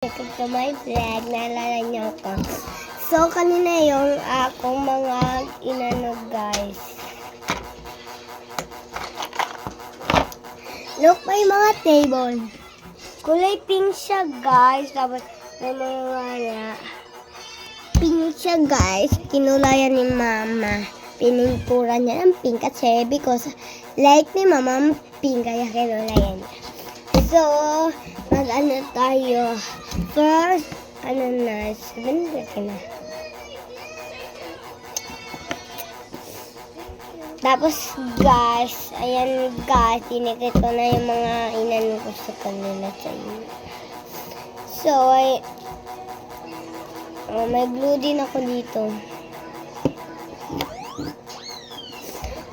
Welcome to my vlog. Naalala niyo ako. So, kanina yung akong mga inano, guys. Look, may mga table. Kulay pink siya, guys. Tapos, may mga pink siya, guys. Kinulayan ni mama. Pinintura niya ng pink kasi because like ni mama, pink kaya kinulayan niya. So, mag-ano tayo. First, ano na, 7 na. Tapos, guys, ayan guys, tinikit ko na yung mga inano ko sa kanila sa inyo. So, may glue din ako dito.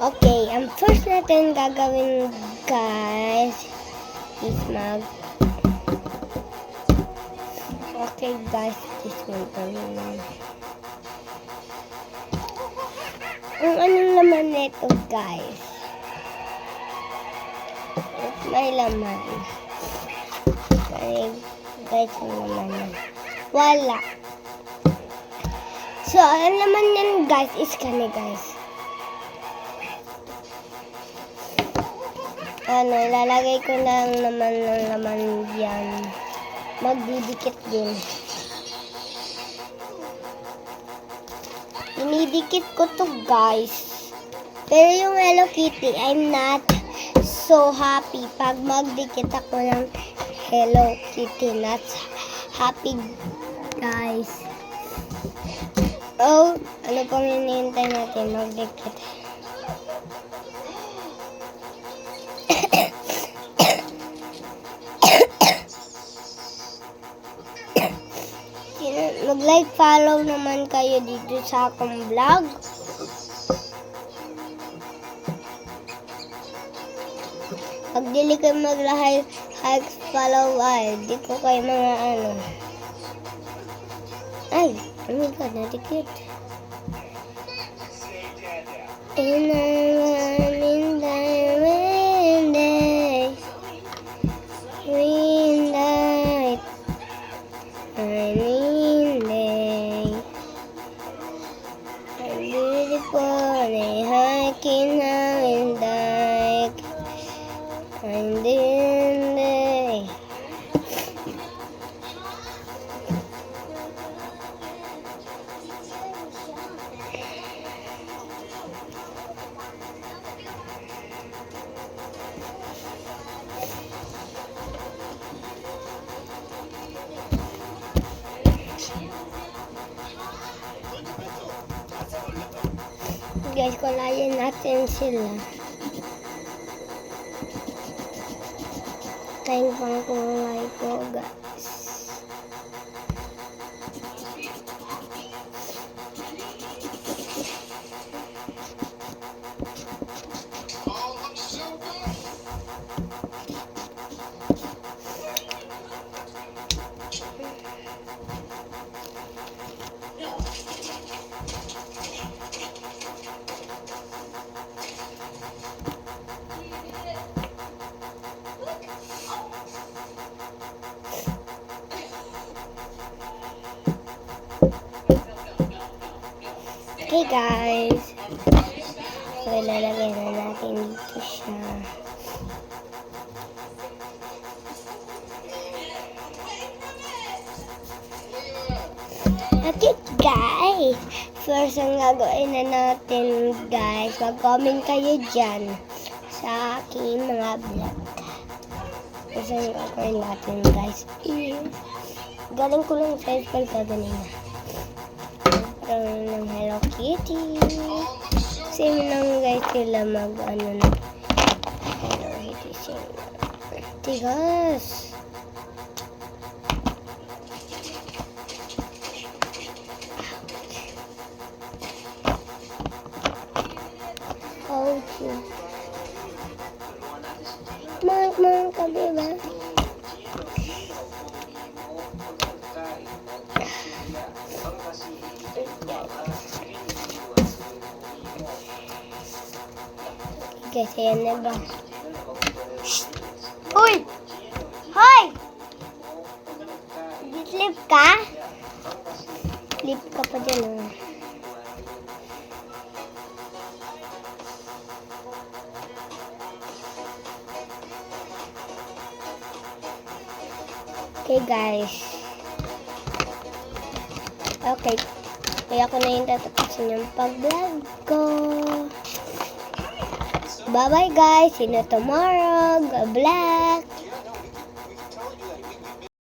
Okay, ang first natin gagawin, guys, is okay, guys, this one. Ang anong laman nito, guys? May laman. Okay, guys, ang laman. Wala. So, ang laman yan, guys, is kani, guys. Ilalagay ko lang naman ng laman yan. Magdidikit din. Dinidikit ko to, guys. Pero yung Hello Kitty, I'm not so happy pag magdikit ako ng Hello Kitty. Not happy, guys. Oh, ano pang hinihintay natin? Magdikit. Mag-like, follow naman kayo dito sa akong vlog. Pag dili kayo mag-like, follow, di ko kayo mga ano. Ay, oh my God, nadikit. In guys, kulayan natin sila. Kain pang kulay ko, guys. Okay, guys. So, ilalagay na natin dito siya. Okay, guys. First, ang gagawin na natin, guys, mag-comment kayo dyan sa aking mga vlog. First, ang gagawin natin, guys, is galing ko lang sa school kanina. Ng Hello Kitty. Same lang, guys, sila mag-ano na Hello Kitty sila. Tigas. Ouch. Mang ka, diba? Guys, ayan na ba? Shhh! Uy! Hoy! Slip ka? Slip ka pa dyan, oh. Okay, guys. Okay. Kaya ako na yung tatapusin yung pag-vlog ko. Bye-bye, guys. See you tomorrow. Good luck.